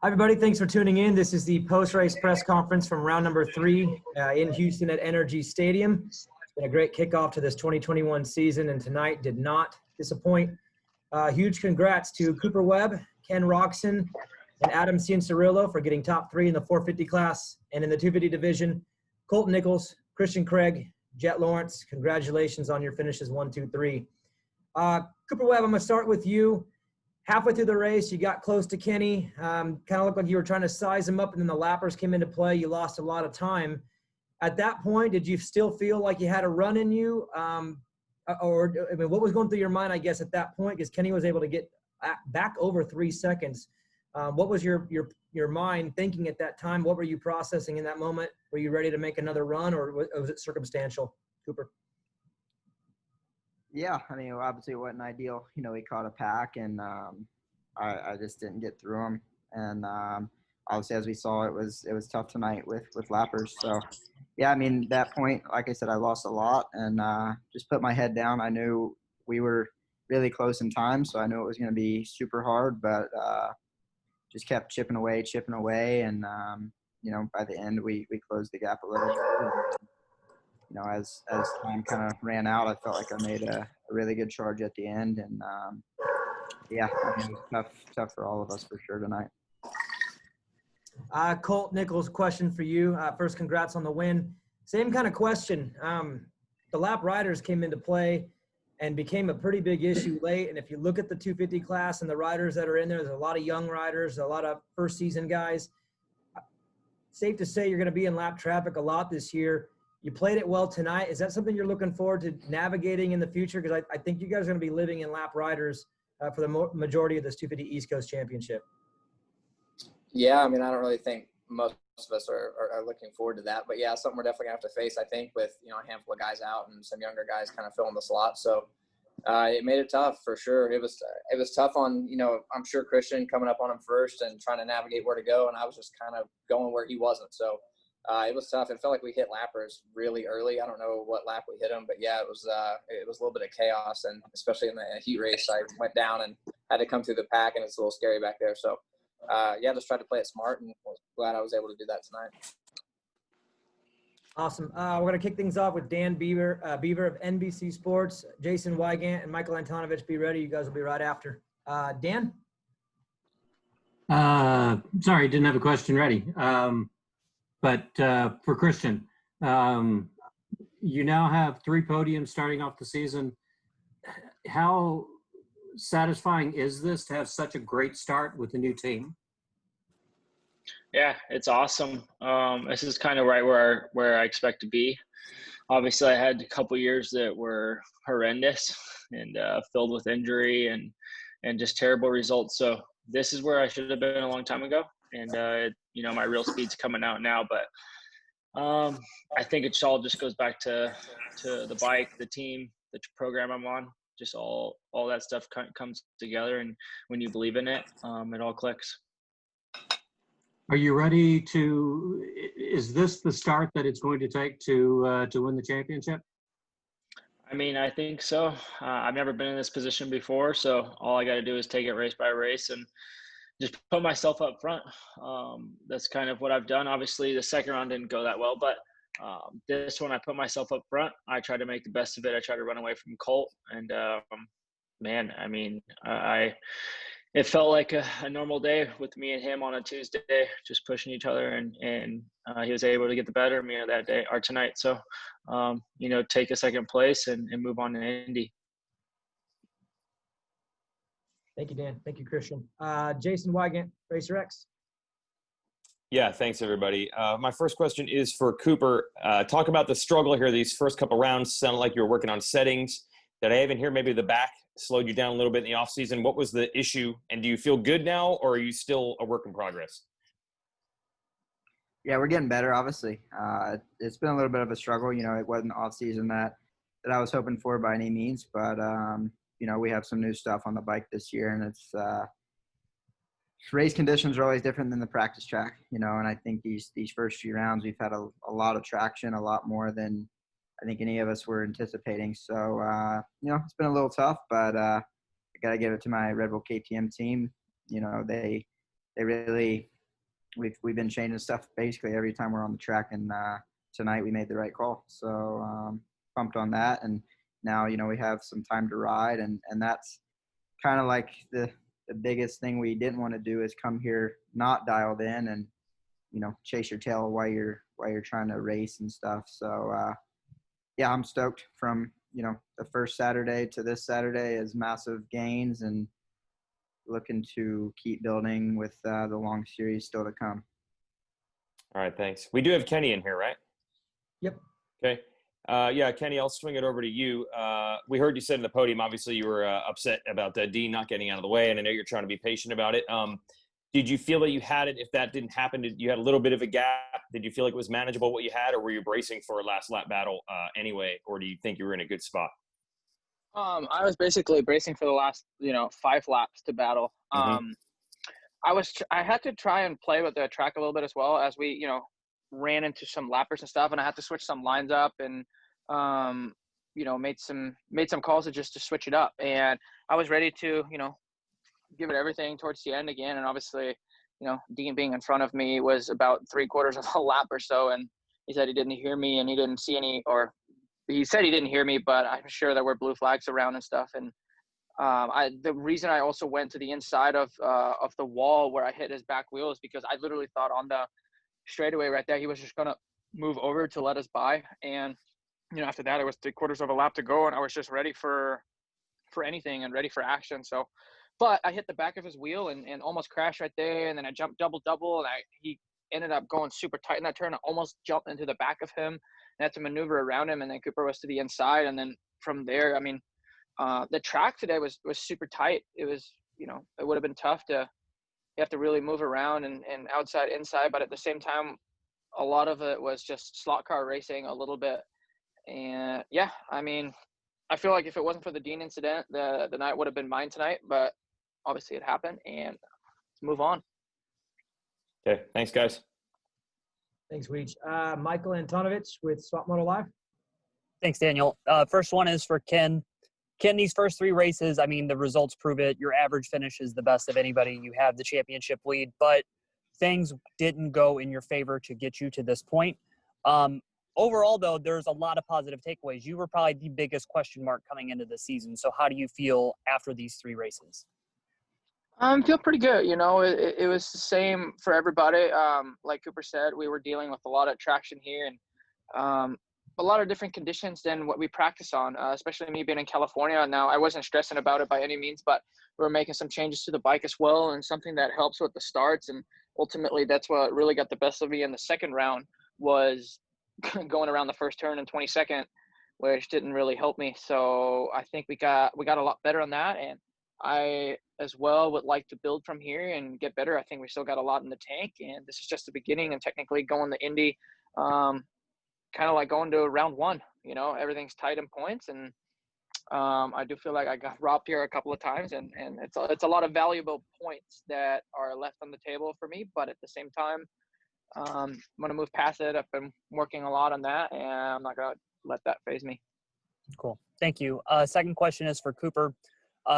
Hi, everybody. Thanks for tuning in. This is the post-race press conference from round number 3 in Houston at Energy Stadium. It's been a great kickoff to this 2021 season, and tonight did not disappoint. Huge congrats to Cooper Webb, Ken Roxon, and Adam Cianciarulo for getting top 3 in the 450 class, and in the 250 division, Colton Nichols, Christian Craig, Jet Lawrence. Congratulations on your finishes 1, 2, 3. Cooper Webb, I'm going to start with you. Halfway through the race, you got close to Kenny. Kind of looked like you were trying to size him up, and then the lappers came into play. You lost a lot of time. At that point, did you still feel like you had a run in you? What was going through your mind, I guess, at that point? Because Kenny was able to get back over 3 seconds. What was your mind thinking at that time? What were you processing in that moment? Were you ready to make another run, or was it circumstantial, Cooper? Yeah, I mean, obviously it wasn't ideal. You know, he caught a pack, and I just didn't get through him. And obviously, as we saw, it was tough tonight with lappers. So, yeah, I mean, that point, like I said, I lost a lot, and just put my head down. I knew we were really close in time, so I knew it was going to be super hard, but just kept chipping away, and you know, by the end, we closed the gap a little. You know, as time kind of ran out, I felt like I made a really good charge at the end, and yeah, I mean, it was tough for all of us for sure tonight. Colt Nichols, question for you. First, congrats on the win. Same kind of question. The lap riders came into play and became a pretty big issue late. And if you look at the 250 class and the riders that are in there, there's a lot of young riders, a lot of first season guys. Safe to say you're going to be in lap traffic a lot this year. You played it well tonight. Is that something you're looking forward to navigating in the future? Because I think you guys are going to be living in lap riders for the majority of this 250 East Coast Championship. Yeah, I mean, I don't really think most of us are looking forward to that. But, yeah, something we're definitely going to have to face, I think, with, you know, a handful of guys out and some younger guys kind of filling the slot. So it made it tough for sure. It was tough on, you know, I'm sure Christian coming up on him first and trying to navigate where to go, and I was just kind of going where he wasn't. So it was tough. It felt like we hit lappers really early. I don't know what lap we hit them, but yeah, it was a little bit of chaos, and especially in the heat race, I went down and had to come through the pack, and it's a little scary back there. So yeah, just tried to play it smart, and was glad I was able to do that tonight. Awesome. We're going to kick things off with Dan Beaver of NBC Sports. Jason Wygant and Michael Antonovich, be ready. You guys will be right after. Dan? Sorry, didn't have a question ready. But for Christian, you now have 3 podiums starting off the season. How satisfying is this to have such a great start with the new team? Yeah, it's awesome. This is kind of right where I expect to be. Obviously, I had a couple years that were horrendous and filled with injury and just terrible results. So this is where I should have been a long time ago. And, you know, my real speed's coming out now. But I think it all just goes back to the bike, the team, the program I'm on. Just all that stuff comes together. And when you believe in it, it all clicks. Are you ready to – is this the start that it's going to take to win the championship? I mean, I think so. I've never been in this position before, so all I got to do is take it race by race and just put myself up front. That's kind of what I've done. Obviously, the second round didn't go that well, but this one I put myself up front. I tried to make the best of it. I tried to run away from Colt, and man, I mean, it felt like a normal day with me and him on a Tuesday, just pushing each other, and he was able to get the better of me that day or tonight. So, you know, take a second place and move on to Indy. Thank you, Dan. Thank you, Christian. Jason Wygant, Racer X. Yeah, thanks, everybody. My first question is for Cooper. Talk about the struggle here. These first couple rounds sounded like you were working on settings. Did I even hear maybe the back slowed you down a little bit in the offseason? What was the issue? And do you feel good now, or are you still a work in progress? Yeah, we're getting better, obviously. It's been a little bit of a struggle. You know, it wasn't off-season that I was hoping for by any means. But, you know, we have some new stuff on the bike this year, and it's race conditions are always different than the practice track, you know, and I think these first few rounds we've had a lot of traction, a lot more than I think any of us were anticipating. So, you know, it's been a little tough, but I got to give it to my Red Bull KTM team. You know, they they really we've been changing stuff basically every time we're on the track, and tonight we made the right call. So pumped on that, and now we have some time to ride, and that's kind of like the biggest thing we didn't want to do is come here not dialed in and chase your tail while you're trying to race and stuff. So yeah, I'm stoked. From the first Saturday to this Saturday is massive gains, and looking to keep building with the long series still to come. All right, thanks. We do have Kenny in here, right? Yep. Okay. Yeah, Kenny, I'll swing it over to you. We heard you said in the podium, obviously you were upset about Dean not getting out of the way, and I know you're trying to be patient about it. Did you feel that you had it? If that didn't happen, did you had a little bit of a gap? Did you feel like it was manageable what you had, or were you bracing for a last lap battle anyway, or do you think you were in a good spot? I was basically bracing for the last, 5 laps to battle. Mhm. I had to try and play with the track a little bit as well, as we, ran into some lappers and stuff, and I had to switch some lines up, and made some calls to switch it up. And I was ready to, give it everything towards the end again. And obviously, Dean being in front of me was about 3/4 of a lap or so, and he said he didn't hear me and he didn't see any, or he said he didn't hear me, but I'm sure there were blue flags around and stuff. And the reason I also went to the inside of the wall where I hit his back wheel is because I literally thought on the straightaway right there he was just gonna move over to let us by. And after that, it was 3/4 of a lap to go, and I was just ready for anything and ready for action. So, but I hit the back of his wheel and almost crashed right there, and then I jumped double, and he ended up going super tight in that turn. I almost jumped into the back of him and had to maneuver around him, and then Cooper was to the inside. And then from there, I mean, the track today was super tight. It was, it would have been tough you have to really move around and outside, inside, but at the same time, a lot of it was just slot car racing a little bit. And yeah, I mean, I feel like if it wasn't for the Dean incident, the night would have been mine tonight, but obviously it happened, and let's move on. Okay, thanks, guys. Thanks, Weech. Michael Antonovich with Swap Moto Live. Thanks, Daniel. First one is for Ken. Ken, these first 3 races, I mean, the results prove it. Your average finish is the best of anybody. You have the championship lead, but things didn't go in your favor to get you to this point. Overall, though, there's a lot of positive takeaways. You were probably the biggest question mark coming into the season. So how do you feel after these 3 races? I feel pretty good. It was the same for everybody. Like Cooper said, we were dealing with a lot of traction here, and a lot of different conditions than what we practice on, especially me being in California. Now, I wasn't stressing about it by any means, but we were making some changes to the bike as well, and something that helps with the starts. And ultimately, that's what really got the best of me in the second round, was going around the first turn in 22nd, which didn't really help me. So I think we got a lot better on that, and I as well would like to build from here and get better. I think we still got a lot in the tank, and this is just the beginning. And technically going to Indy, kind of like going to round 1, everything's tight in points, and I do feel like I got robbed here a couple of times, and it's a lot of valuable points that are left on the table for me. But at the same time, I'm going to move past it. I've been working a lot on that, and I'm not going to let that phase me. Cool. Thank you. Second question is for Cooper.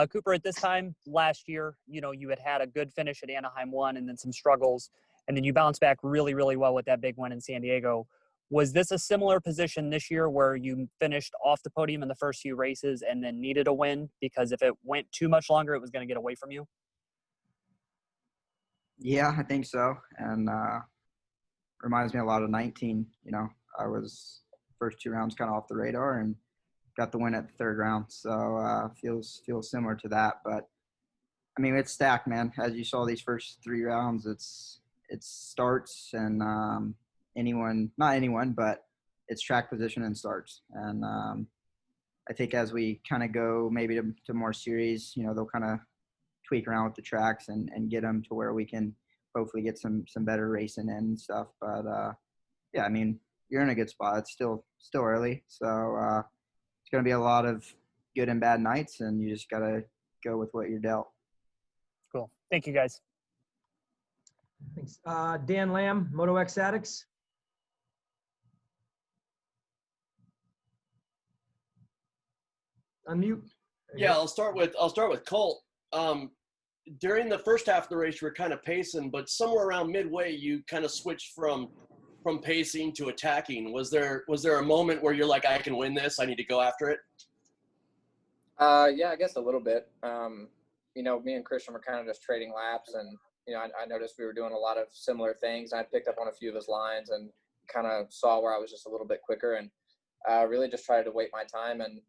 Cooper, at this time last year, you had a good finish at Anaheim 1 and then some struggles, and then you bounced back really, really well with that big win in San Diego. Was this a similar position this year where you finished off the podium in the first few races and then needed a win because if it went too much longer, it was going to get away from you? Yeah, I think so. And reminds me a lot of 19. I was first 2 rounds kind of off the radar and got the win at the 3rd round. So feels similar to that. But I mean, it's stacked, man. As you saw these first 3 rounds, it's starts and not anyone, but it's track position and starts. And I think as we kind of go maybe to more series, they'll kind of tweak around with the tracks and get them to where we can hopefully get some better racing in and stuff. But yeah, I mean, you're in a good spot. It's still early, so it's going to be a lot of good and bad nights, and you just got to go with what you're dealt. Cool. Thank you, guys. Thanks. Dan Lamb, Moto X Addicts. Unmute. Yeah, I'll start with Colt. during the first half of the race, you were kind of pacing, but somewhere around midway, you kind of switched from pacing to attacking. Was there a moment where you're like, I can win this, I need to go after it? Yeah, I guess a little bit. Me and Christian were kind of just trading laps, and I noticed we were doing a lot of similar things. I picked up on a few of his lines and kind of saw where I was just a little bit quicker, and really just tried to wait my time. And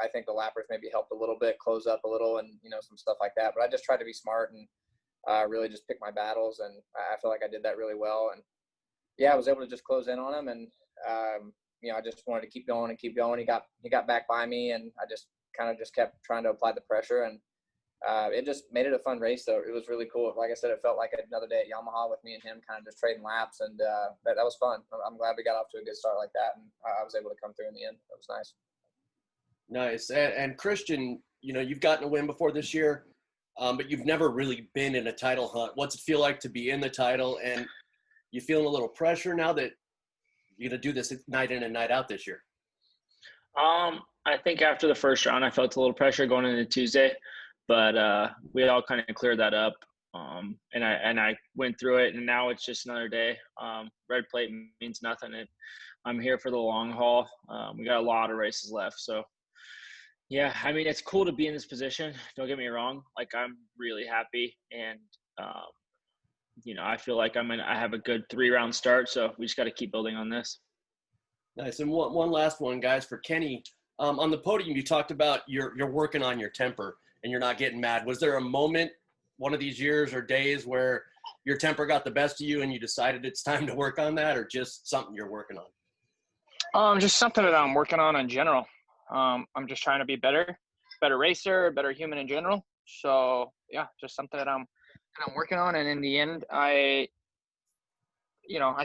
I think the lappers maybe helped a little bit, close up a little, and some stuff like that. But I just tried to be smart and really just pick my battles, and I feel like I did that really well. And yeah, I was able to just close in on him, and I just wanted to keep going and keep going. He got back by me, and I just kind of just kept trying to apply the pressure, and it just made it a fun race. Though it was really cool. Like I said, it felt like another day at Yamaha with me and him kind of just trading laps, and that was fun. I'm glad we got off to a good start like that, and I was able to come through in the end. That was nice. Nice. And Christian, you've gotten a win before this year, but you've never really been in a title hunt. What's it feel like to be in the title, and you feeling a little pressure now that you're going to do this night in and night out this year? I think after the first round, I felt a little pressure going into Tuesday, but we all kind of cleared that up. And I went through it, and now it's just another day. Red plate means nothing. I'm here for the long haul. We got a lot of races left. So yeah, I mean, it's cool to be in this position. Don't get me wrong. Like, I'm really happy, and I feel like I have a good 3-round start. So we just got to keep building on this. Nice. And one last one, guys, for Kenny. On the podium, you talked about you're working on your temper and you're not getting mad. Was there a moment, one of these years or days, where your temper got the best of you and you decided it's time to work on that, or just something you're working on? Just something that I'm working on in general. I'm just trying to be better racer, better human in general. So yeah, just something that I'm working on. And in the end, I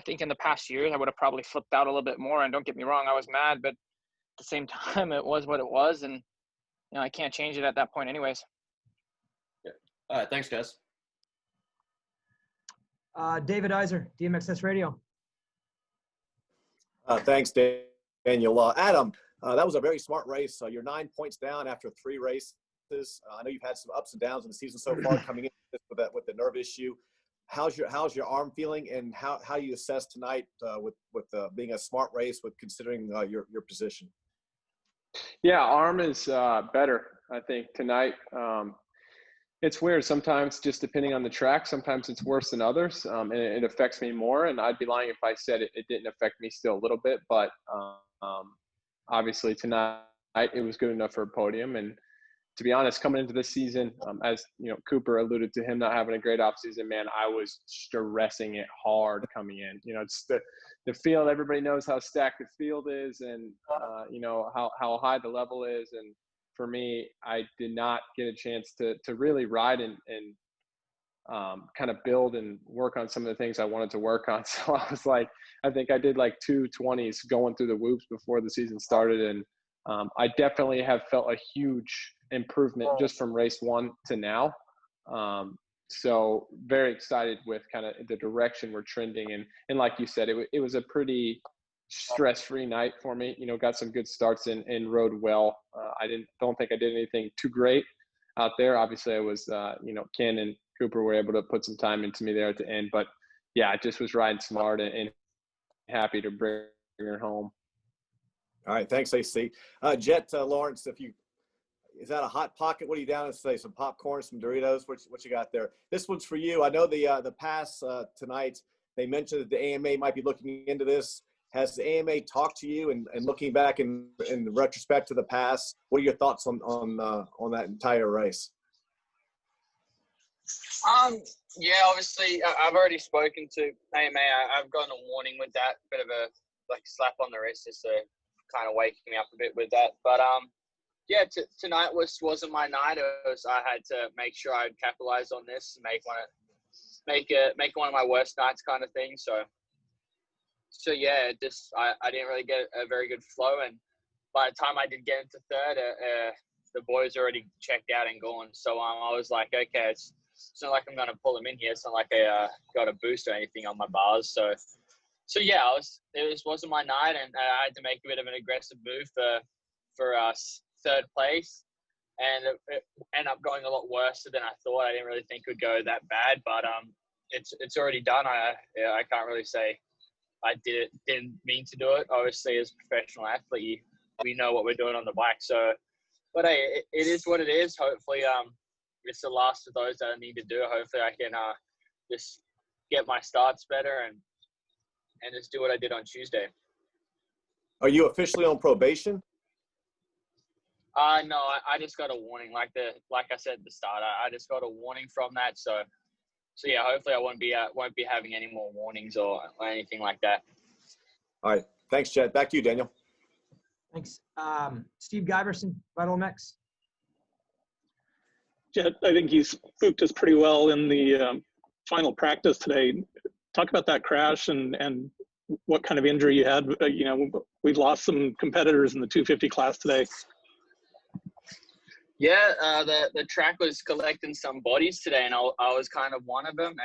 think in the past years, I would have probably flipped out a little bit more. And don't get me wrong, I was mad, but at the same time, it was what it was. And, I can't change it at that point anyways. Yeah. All right. Thanks, guys. David Iser, DMXS Radio. Thanks, Daniel. Adam, that was a very smart race. You're 9 points down after 3 races. I know you've had some ups and downs in the season so far coming in with the nerve issue. How's your arm feeling, and how you assess tonight with being a smart race with considering your position? Yeah, arm is better, I think, tonight. It's weird sometimes, just depending on the track. Sometimes it's worse than others, and it affects me more. And I'd be lying if I said it didn't affect me still a little bit. But obviously tonight it was good enough for a podium. And to be honest, coming into this season, as Cooper alluded to him not having a great offseason, man, I was stressing it hard coming in. It's the field. Everybody knows how stacked the field is, and how high the level is. And for me, I did not get a chance to really ride and kind of build and work on some of the things I wanted to work on. So I was like, I think I did like 2:20s going through the whoops before the season started, and I definitely have felt a huge improvement just from race 1 to now. So very excited with kind of the direction we're trending. And like you said, it was a pretty stress-free night for me. Got some good starts and rode well. I don't think I did anything too great out there. Obviously I was, Ken and Cooper were able to put some time into me there at the end, but yeah, I just was riding smart and happy to bring her home. All right, thanks, AC. Jet Lawrence, is that a hot pocket? What are you down to say? Some popcorn, some Doritos? What you got there? This one's for you. I know the pass tonight. They mentioned that the AMA might be looking into this. Has the AMA talked to you? And looking back in retrospect to the pass, what are your thoughts on that entire race? Yeah, obviously I've already spoken to AMA. I've gotten a warning with that, bit of a slap on the wrist, just to kind of wake me up a bit with that. But yeah, tonight wasn't my night. I had to make sure I'd capitalize on this and make one of my worst nights kind of thing. So yeah, I didn't really get a very good flow, and by the time I did get into third, the boys already checked out and gone. So I was like, okay, it's not like I'm gonna pull them in here. It's not like I got a boost or anything on my bars. So yeah, it wasn't my night, and I had to make a bit of an aggressive move for us. Third place. and it ended up going a lot worse than I thought. I didn't really think it would go that bad, but it's already done. I can't really say I didn't mean to do it. Obviously, as a professional athlete, we know what we're doing on the bike. So, but hey, it is what it is. Hopefully, it's the last of those that I need to do. Hopefully, I can just get my starts better and just do what I did on Tuesday. Are you officially on probation? No, I just got a warning. Like I said at the start, I just got a warning from that. So yeah, hopefully I won't be having any more warnings or anything like that. All right. Thanks, Jet. Back to you, Daniel. Thanks. Steve Giverson, Vital Mix. Jet, I think he spooked us pretty well in the final practice today. Talk about that crash and what kind of injury you had. We lost some competitors in the 250 class today. Yeah, the track was collecting some bodies today, and I was kind of one of them.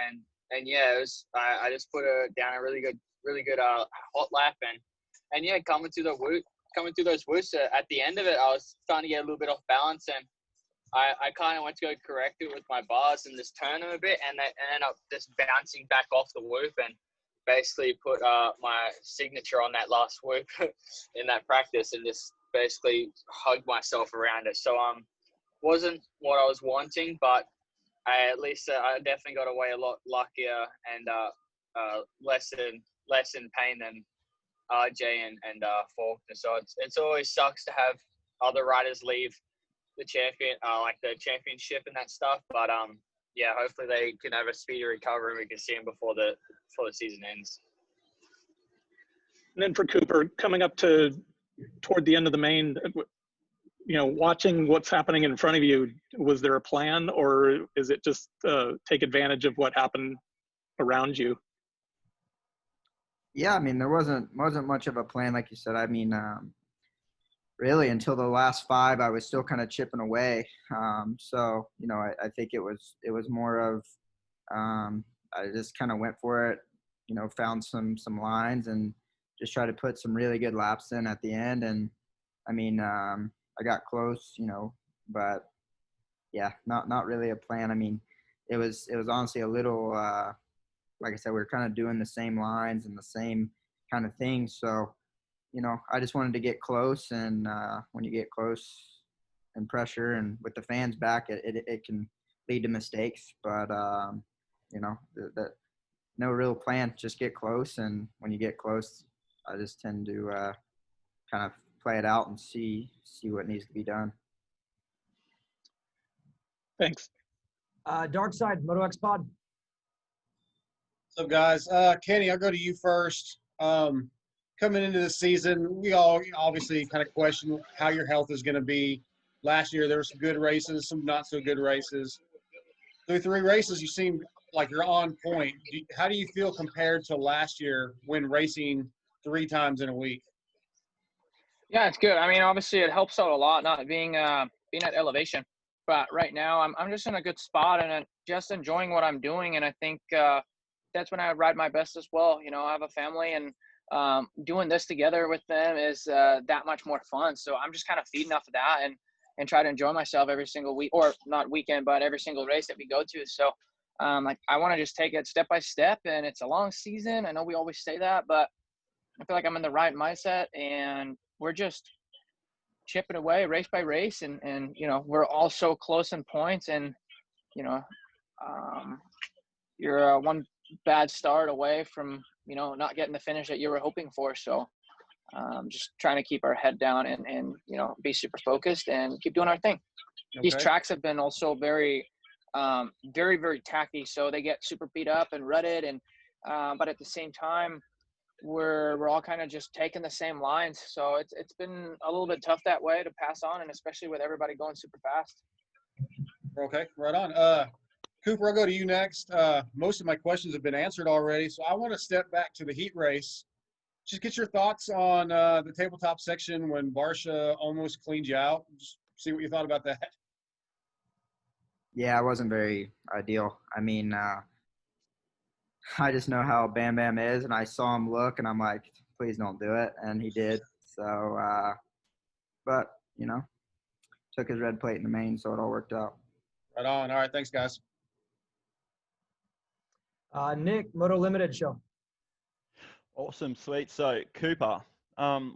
And yeah, it was. I just put down a really good hot lap, and yeah, coming through those whoops at the end of it, I was starting to get a little bit off balance, and I kind of went to go correct it with my bars and just turn them a bit, and they ended up just bouncing back off the whoop and basically put my signature on that last whoop in that practice, and just basically hugged myself around it. So wasn't what I was wanting, but I definitely got away a lot luckier and less in pain than RJ and Faulkner. So it's always sucks to have other riders leave the championship and that stuff. But yeah, hopefully they can have a speedy recovery and we can see them before the season ends. And then for Cooper, coming up toward the end of the main, watching what's happening in front of you, was there a plan, or is it just take advantage of what happened around you? Yeah, I mean, there wasn't much of a plan, like you said. I mean, really until the last 5, I was still kind of chipping away. So, I think it was more of I just kind of went for it, found some lines and just tried to put some really good laps in at the end. And I mean, I got close, but yeah, not really a plan. I mean, it was honestly a little, like I said, we were kind of doing the same lines and the same kind of things. So, I just wanted to get close, and when you get close and pressure and with the fans back, it can lead to mistakes. But, no real plan, just get close. And when you get close, I just tend to kind of play it out and see what needs to be done. Thanks. Dark Side, Moto X Pod. What's up, guys? Kenny, I'll go to you first. Coming into the season, we all obviously kind of question how your health is going to be. Last year, there were some good races, some not so good races. Through 3 races, you seem like you're on point. How do you feel compared to last year when racing 3 times in a week? Yeah, it's good. I mean, obviously, it helps out a lot not being at elevation. But right now, I'm just in a good spot and just enjoying what I'm doing. And I think that's when I ride my best as well. I have a family, and doing this together with them is that much more fun. So I'm just kind of feeding off of that and try to enjoy myself every single week, or not weekend, but every single race that we go to. So I want to just take it step by step, and it's a long season. I know we always say that, but I feel like I'm in the right mindset, and we're just chipping away race by race, and we're all so close in points, and you're one bad start away from not getting the finish that you were hoping for. So just trying to keep our head down and be super focused and keep doing our thing. Okay. These tracks have been also very very, very tacky, so they get super beat up and rutted, and but at the same time we're all kind of just taking the same lines. So it's been a little bit tough that way to pass on, and especially with everybody going super fast. Okay, right on. Cooper, I'll go to you next. Most of my questions have been answered already, so I want to step back to the heat race. Just get your thoughts on the tabletop section when Barsha almost cleaned you out. Just see what you thought about that. Yeah, it wasn't very ideal. I mean, I just know how Bam Bam is, and I saw him look, and I'm like, please don't do it, and he did. So, but, took his red plate in the main, so it all worked out. Right on. All right, thanks, guys. Nick, Moto Limited show. Awesome, sweet. So Cooper,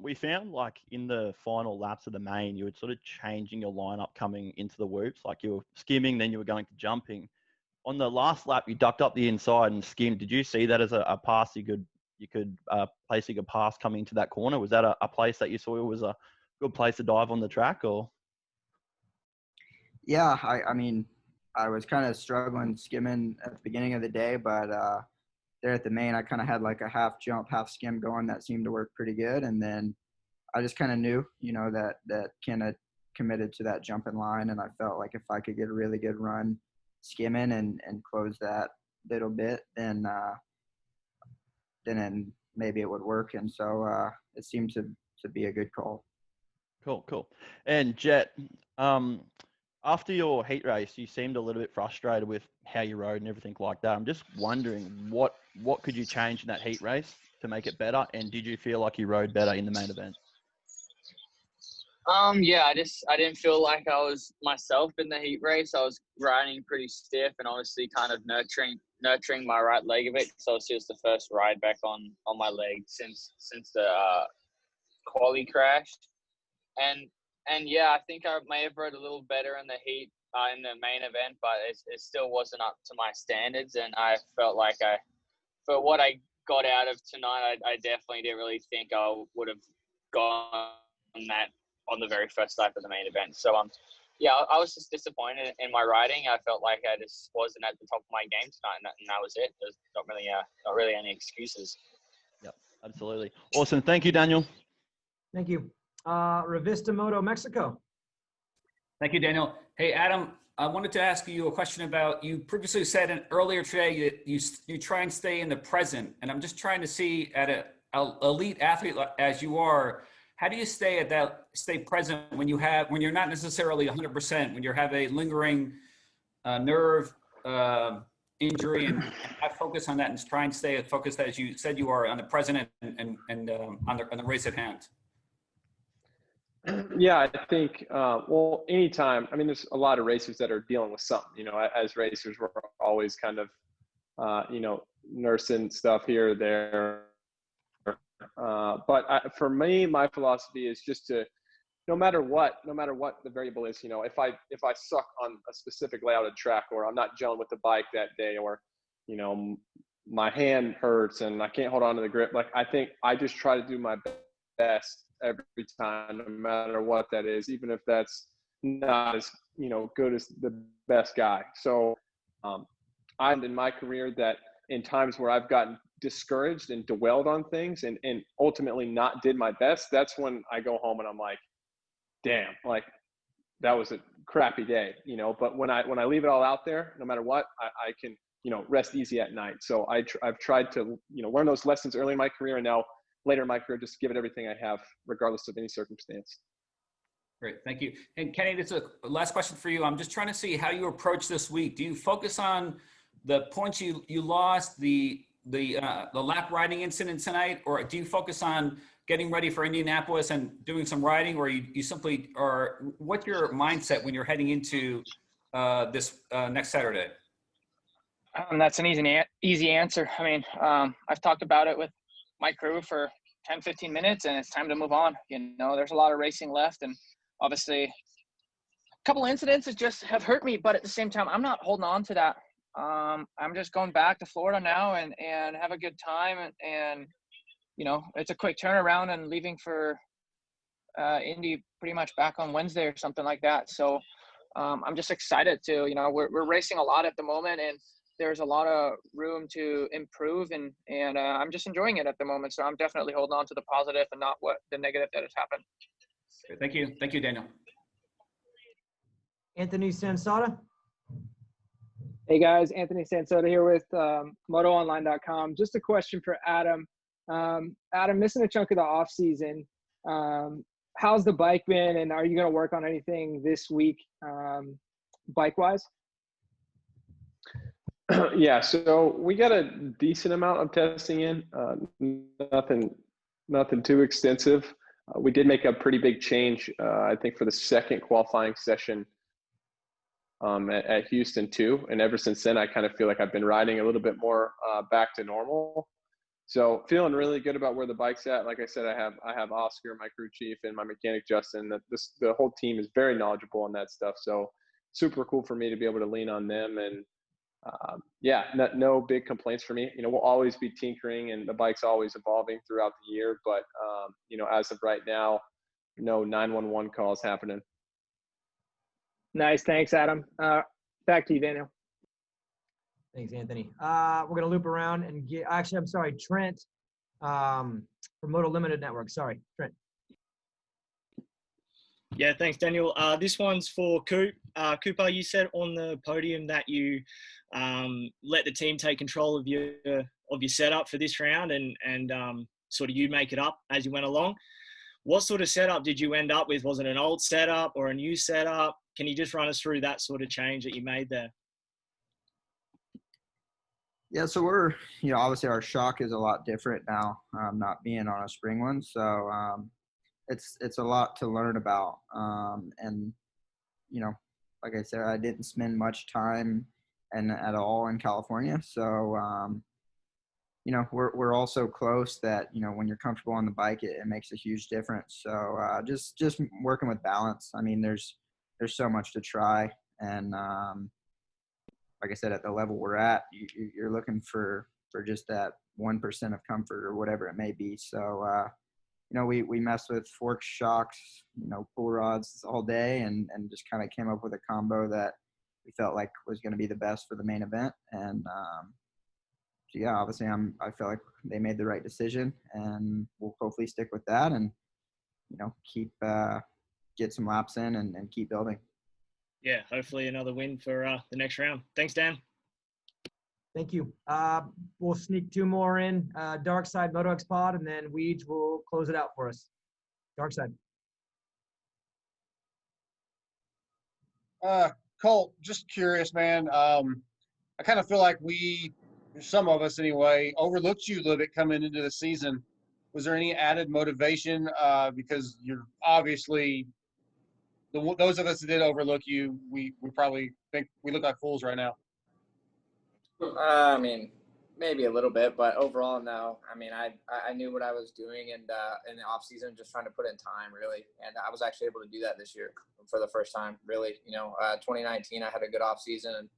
we found like in the final laps of the main, you were sort of changing your lineup coming into the whoops. Like you were skimming, then you were going to jumping. On the last lap, you ducked up the inside and skimmed. Did you see that as a pass you could place you could pass coming into that corner? Was that a place that you saw was a good place to dive on the track, or? Yeah, I mean, I was kind of struggling skimming at the beginning of the day, but there at the main, I kind of had like a half jump, half skim going that seemed to work pretty good. And then I just kind of knew, that Ken had committed to that jumping line, and I felt like if I could get a really good run skimming and close that little bit, then maybe it would work. And so it seemed to be a good call. Cool. And Jet, after your heat race, you seemed a little bit frustrated with how you rode and everything like that. I'm just wondering what could you change in that heat race to make it better? And did you feel like you rode better in the main event? Yeah, I didn't feel like I was myself in the heat race. I was riding pretty stiff and obviously kind of nurturing my right leg a bit. So it's just the first ride back on my leg since the quali crashed. And yeah, I think I may have rode a little better in the heat in the main event, but it still wasn't up to my standards. And I felt like for what I got out of tonight, I definitely didn't really think I would have gone that on the very first lap of the main event. So yeah, I was just disappointed in my riding. I felt like I just wasn't at the top of my game tonight, and that was it. There's not really any excuses. Yep, absolutely. Awesome. Thank you, Daniel. Thank you. Revista Moto Mexico. Thank you, Daniel. Hey, Adam, I wanted to ask you a question about, you previously said earlier today you try and stay in the present, and I'm just trying to see at an elite athlete as you are, how do you stay present when you're not necessarily 100%, when you have a lingering nerve injury, and have focus on that and try and stay focused as you said you are on the present and on the race at hand? Yeah, I think, anytime, I mean, there's a lot of racers that are dealing with something, as racers, we're always kind of, nursing stuff here or there. But for me, my philosophy is just to, no matter what the variable is, if I suck on a specific layout of track, or I'm not gelling with the bike that day, or, my hand hurts and I can't hold on to the grip. Like, I think I just try to do my best every time, no matter what that is, even if that's not as, good as the best guy. So I'm in my career that in times where I've gotten discouraged and dwelled on things and ultimately not did my best, that's when I go home and I'm like, damn, like that was a crappy day, but when I leave it all out there, no matter what, I can, rest easy at night. So I've tried to, learn those lessons early in my career, and now later in my career, just give it everything I have, regardless of any circumstance. Great, thank you. And Kenny, this is a last question for you. I'm just trying to see how you approach this week. Do you focus on the points you lost, the lap riding incident tonight, or do you focus on getting ready for Indianapolis and doing some riding, or you simply, or what's your mindset when you're heading into this next Saturday? That's an easy answer. I mean, I've talked about it with my crew for 10, 15 minutes, and it's time to move on. There's a lot of racing left, and obviously a couple incidents that just have hurt me, but at the same time, I'm not holding on to that. I'm just going back to Florida now and have a good time, and it's a quick turnaround and leaving for Indy pretty much back on Wednesday or something like that. So I'm just excited to, we're racing a lot at the moment, and there's a lot of room to improve, and I'm just enjoying it at the moment. So I'm definitely holding on to the positive and not the negative that has happened. Okay, thank you. Thank you, Daniel. Anthony Sansada. Hey guys, Anthony Sansota here with MotoOnline.com. Just a question for Adam. Adam, missing a chunk of the off season. How's the bike been, and are you going to work on anything this week, bike-wise? Yeah, so we got a decent amount of testing in. Nothing too extensive. We did make a pretty big change, I think, for the second qualifying session at Houston too. And ever since then, I kind of feel like I've been riding a little bit more back to normal. So feeling really good about where the bike's at. Like I said, I have Oscar, my crew chief, and my mechanic Justin. The whole team is very knowledgeable on that stuff. So super cool for me to be able to lean on them. And yeah, no big complaints for me. We'll always be tinkering, and the bike's always evolving throughout the year. But as of right now, no 911 calls happening. Nice, thanks, Adam. Back to you, Daniel. Thanks, Anthony. We're going to loop around and get – actually, I'm sorry, Trent from Moto Limited Network. Sorry, Trent. Yeah, thanks, Daniel. This one's for Coop. Cooper, you said on the podium that you let the team take control of your setup for this round and sort of you make it up as you went along. What sort of setup did you end up with? Was it an old setup or a new setup? Can you just run us through that sort of change that you made there? Yeah, so we're, obviously our shock is a lot different now, not being on a spring one. So it's a lot to learn about. And, like I said, I didn't spend much time at all in California. So, we're all so close that, when you're comfortable on the bike, it makes a huge difference. So just working with balance. I mean, there's so much to try. And, like I said, at the level we're at, you're looking for just that 1% of comfort or whatever it may be. So, we messed with forks, shocks, pull rods all day and just kind of came up with a combo that we felt like was going to be the best for the main event. And, so yeah, obviously I feel like they made the right decision, and we'll hopefully stick with that and, keep, get some laps in and keep building. Yeah, hopefully another win for the next round. Thanks, Dan. Thank you. We'll sneak two more in. Dark Side MotoX Pod, and then Weege will close it out for us. Dark Side. Colt, just curious, man. I kind of feel like some of us anyway, overlooked you a little bit coming into the season. Was there any added motivation? Because you're obviously those of us that did overlook you, we probably think we look like fools right now. I mean, maybe a little bit, but overall, no. I mean, I knew what I was doing in the off season, just trying to put in time, really. And I was actually able to do that this year for the first time, really. 2019, I had a good off season, and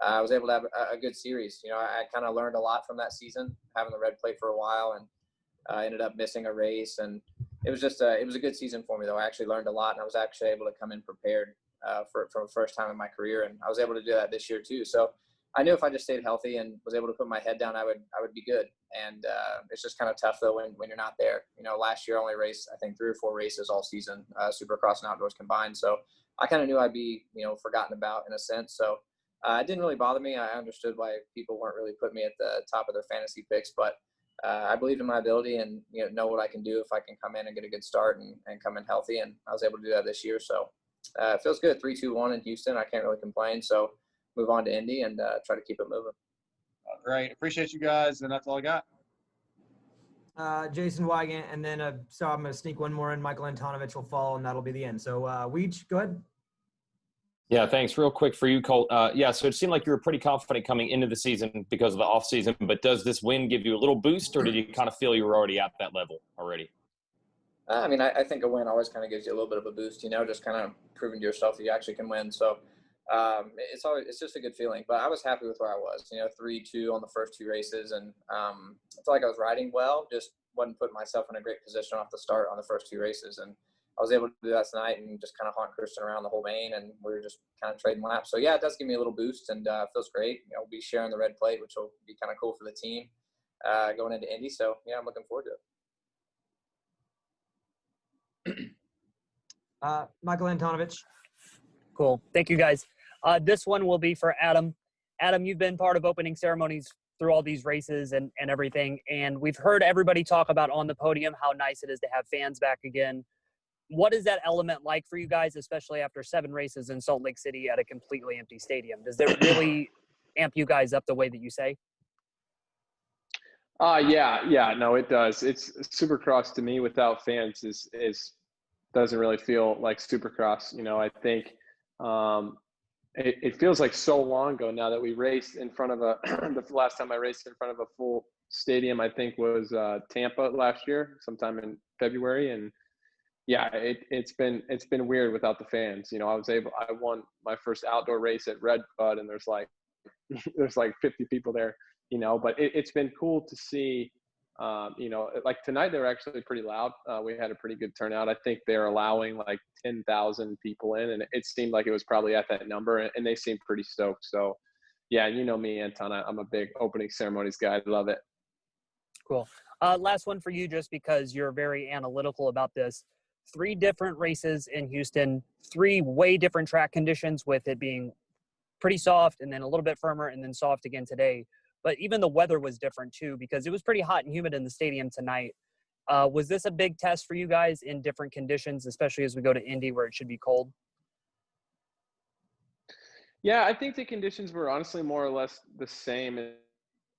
I was able to have a good series. I kind of learned a lot from that season, having the red plate for a while, and I ended up missing a race. And it was just it was a good season for me, though. I actually learned a lot, and I was actually able to come in prepared for the first time in my career, and I was able to do that this year too. So I knew if I just stayed healthy and was able to put my head down, I would be good. And it's just kind of tough though when you're not there. Last year I only raced I think 3 or 4 races all season, Supercross and outdoors combined. So I kind of knew I'd be forgotten about in a sense. So it didn't really bother me. I understood why people weren't really putting me at the top of their fantasy picks, but I believed in my ability and know what I can do if I can come in and get a good start and come in healthy. And I was able to do that this year. So it feels good. 3-2-1 in Houston. I can't really complain. So move on to Indy and try to keep it moving. Great. Appreciate you guys. And that's all I got. Jason Wygant, and then so I'm going to sneak one more in. Michael Antonovich will follow, and that'll be the end. So Weege, go ahead. Yeah, thanks. Real quick for you, Colt. Yeah, so it seemed like you were pretty confident coming into the season because of the off season, but does this win give you a little boost, or did you kind of feel you were already at that level already? I mean, I think a win always kind of gives you a little bit of a boost, just kind of proving to yourself that you actually can win. So it's just a good feeling. But I was happy with where I was, 3-2 on the first 2 races, and I felt like I was riding well, just wasn't putting myself in a great position off the start on the first 2 races. And I was able to do that tonight and just kind of haunt Christian around the whole main, and we were just kind of trading laps. So yeah, it does give me a little boost, and feels great. We'll be sharing the red plate, which will be kind of cool for the team going into Indy. So yeah, I'm looking forward to it. Michael Antonovich. Cool. Thank you, guys. This one will be for Adam. Adam, you've been part of opening ceremonies through all these races and everything, and we've heard everybody talk about on the podium how nice it is to have fans back again. What is that element like for you guys, especially after 7 races in Salt Lake City at a completely empty stadium? Does it really amp you guys up the way that you say? Yeah, no, it does. It's Supercross to me without fans is doesn't really feel like Supercross. You know, I think it feels like so long ago now that we raced in front of a the last time I raced in front of a full stadium, I think was Tampa last year, sometime in February. And yeah, it's been weird without the fans. You know, I won my first outdoor race at Red Bud, and there's like 50 people there, you know, but it's been cool to see. You know, like tonight they were actually pretty loud. We had a pretty good turnout. I think they're allowing like 10,000 people in, and it seemed like it was probably at that number, and they seemed pretty stoked. So yeah, you know me, Anton, I'm a big opening ceremonies guy. I love it. Cool. Last one for you, just because you're very analytical about this. 3 different races in Houston, 3 way different track conditions, with it being pretty soft and then a little bit firmer and then soft again today. But even the weather was different too, because it was pretty hot and humid in the stadium tonight. Was this a big test for you guys in different conditions, especially as we go to Indy where it should be cold? Yeah, I think the conditions were honestly more or less the same.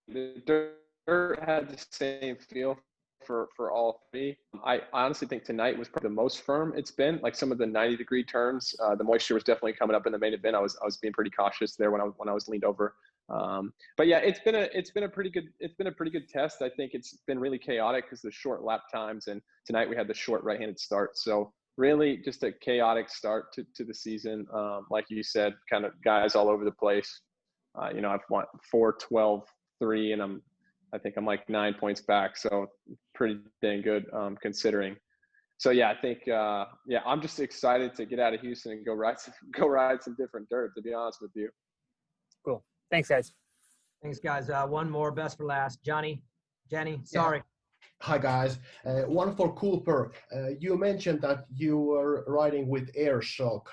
The dirt had the same feel for all 3. I honestly think tonight was probably the most firm it's been. Like some of the 90-degree turns, the moisture was definitely coming up in the main event. I was being pretty cautious there when I was leaned over. But yeah, it's been a pretty good test. I think it's been really chaotic because the short lap times, and tonight we had the short right-handed start. So really just a chaotic start to the season. Like you said, kind of guys all over the place. You know, I've won 4, 12, 3, and I think I'm like 9 points back. So pretty dang good considering. So yeah, I think yeah, I'm just excited to get out of Houston and go ride some different dirt, to be honest with you. Cool. Thanks, guys. Thanks, guys. One more, best for last. Jenny, sorry. Hi, guys. One for Cooper. You mentioned that you were riding with air shock.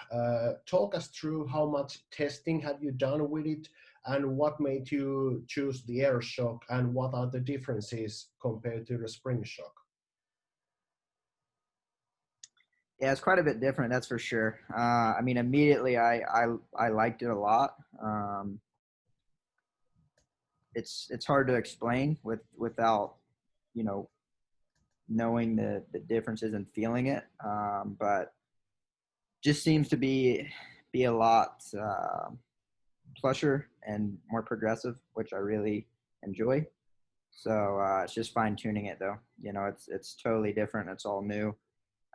Talk us through how much testing have you done with it, and what made you choose the air shock, and what are the differences compared to the spring shock? Yeah, it's quite a bit different, that's for sure. I mean, immediately I liked it a lot. It's hard to explain without, you know, knowing the differences and feeling it. But just seems to be a lot plusher and more progressive, which I really enjoy. So it's just fine tuning it though. You know, it's totally different. It's all new.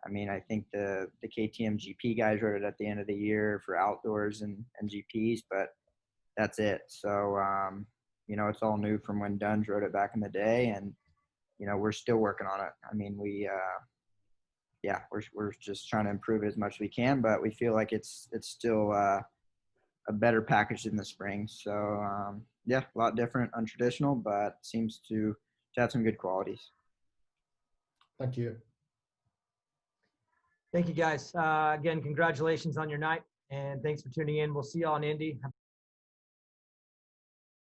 I mean, I think the KTM GP guys wrote it at the end of the year for outdoors and GPs, but that's it. So, you know, it's all new from when Duns wrote it back in the day, and, you know, we're still working on it. I mean, yeah, we're just trying to improve it as much as we can, but we feel like it's still a better package in the spring. So, yeah, a lot different, untraditional, but seems to have some good qualities. Thank you. Thank you, guys. Again, congratulations on your night, and thanks for tuning in. We'll see you all in Indy.